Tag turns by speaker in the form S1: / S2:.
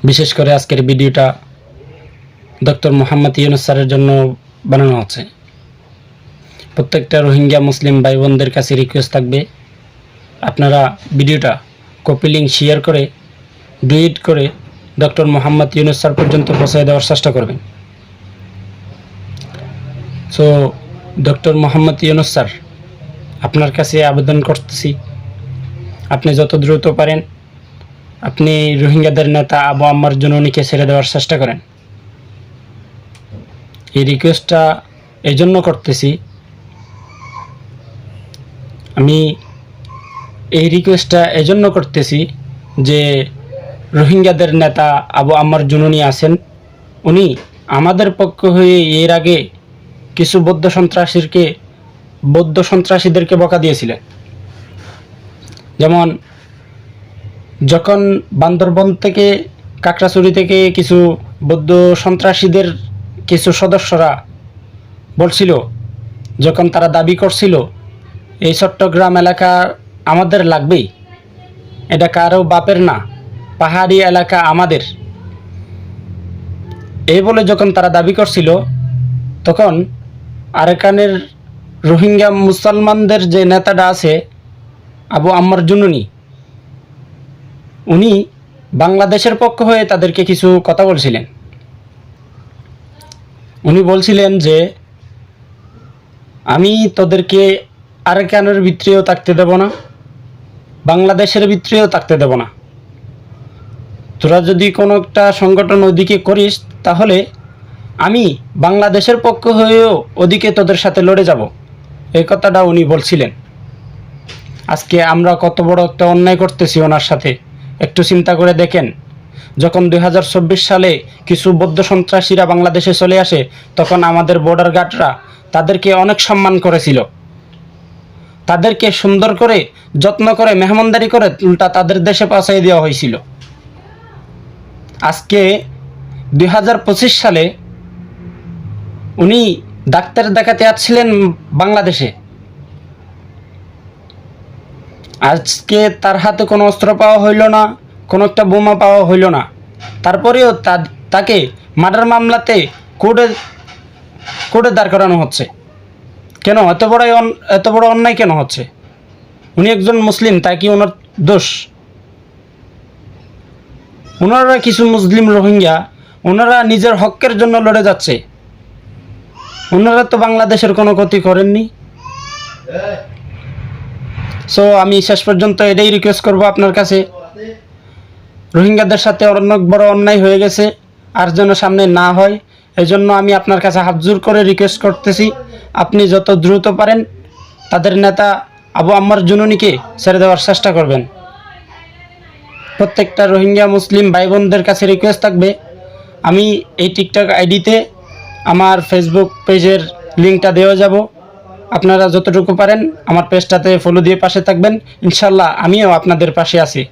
S1: বিশেষ করে আজকের ভিডিওটা ডক্টর মোহাম্মদ ইউনূস স্যারের জন্য বানানো হচ্ছে। প্রত্যেকটা রোহিঙ্গা মুসলিম ভাই বোনদের কাছে রিকোয়েস্ট থাকবে, আপনারা ভিডিওটা কপি লিঙ্ক শেয়ার করে ডুইট করে ডক্টর মোহাম্মদ ইউনূস স্যার পর্যন্ত পৌঁছে দেওয়ার চেষ্টা করবেন। So doctor Mohammad Yunus sir, আপনার কাছে আবেদন করতেছি, আপনি যত দ্রুত পারেন আপনি রোহিঙ্গাদের নেতা আবু আম্মার জুনুনিকে ছেড়ে দেওয়ার চেষ্টা করেন। এই রিকোয়েস্টটা এই জন্য করতেছি, আমি এই রিকোয়েস্টটা এজন্য করতেছি যে রোহিঙ্গাদের নেতা আবু আম্মার জুনুনি আছেন, উনি আমাদের পক্ষ হয়ে এর আগে কিছু বৌদ্ধ সন্ত্রাসীদেরকে বকা দিয়েছিলেন। যেমন যখন বান্দরবন থেকে কাকড়াছড়ি থেকে কিছু বৌদ্ধ সন্ত্রাসীদের কিছু সদস্যরা বলছিল, যখন তারা দাবি করছিল এই চট্টগ্রাম এলাকা আমাদের লাগবেই, এটা কারো বাপের না, পাহাড়ি এলাকা আমাদের, এই বলে যখন তারা দাবি করছিল, তখন আরাকানের রোহিঙ্গা মুসলমানদের যে নেতাটা আছে আবু আম্মার জুনুনি, উনি বাংলাদেশের পক্ষ হয়ে তাদেরকে কিছু কথা বলছিলেন। উনি বলছিলেন যে আমি তোদেরকে আরাকানের ভিতরেও থাকতে দেব না, বাংলাদেশের ভিতরেও থাকতে দেব না, তোরা যদি কোনো একটা সংগঠন ওদিকে করিস তাহলে আমি বাংলাদেশের পক্ষ হয়েও ওদিকে তোদের সাথে লড়ে যাব, এই কথাটা উনি বলছিলেন। আজকে আমরা কত বড় একটা অন্যায় করতেছি ওনার সাথে, একটু চিন্তা করে দেখেন। যখন 2024 সালে কিছু বৌদ্ধ সন্ত্রাসীরা বাংলাদেশে চলে আসে, তখন আমাদের বর্ডার গার্ডরা তাদেরকে অনেক সম্মান করেছিল, তাদেরকে সুন্দর করে যত্ন করে মেহমানদারি করে উল্টা তাদের দেশে পৌঁছাই দেওয়া হয়েছিল। আজকে 2025 সালে উনি ডাক্তার দেখাতে আসছিলেন বাংলাদেশে, আজকে তার হাতে কোনো অস্ত্র পাওয়া হইল না, কোনো একটা বোমা পাওয়া হইল না, তারপরেও তাকে মার্ডার মামলাতে কোর্টে দাঁড় করানো হচ্ছে। কেন এত বড় অন্যায় কেন হচ্ছে? উনি একজন মুসলিম, তাই কি ওনার দোষ? ওনারা কিছু মুসলিম রোহিঙ্গা, ওনারা নিজের হকের জন্য লড়ে যাচ্ছে, ওনারা তো বাংলাদেশের কোনো ক্ষতি করেননি। সো আমি শেষ পর্যন্ত এটাই রিকোয়েস্ট করব আপনার কাছে, রোহিঙ্গাদের সাথে অনেক বড় অন্যায় হয়ে গেছে, আর যেন সামনে না হয়, এজন্য আমি আপনার কাছে হাত জোর করে রিকোয়েস্ট করতেছি, আপনি যত দ্রুত পারেন তাদের নেতা আবু আম্মার জুনুনিকে ছেড়ে দেওয়ার চেষ্টা করবেন। প্রত্যেকটা রোহিঙ্গা মুসলিম ভাই বোনদের কাছে রিকোয়েস্ট থাকবে, আমি এই টিকটক আইডিতে আমার ফেসবুক পেজের লিঙ্কটা দেওয়া যাব, আপনারা যতটুকু পারেন আমার পেজটাতে ফলো দিয়ে পাশে থাকবেন, ইনশাল্লাহ আমিও আপনাদের পাশে আছি।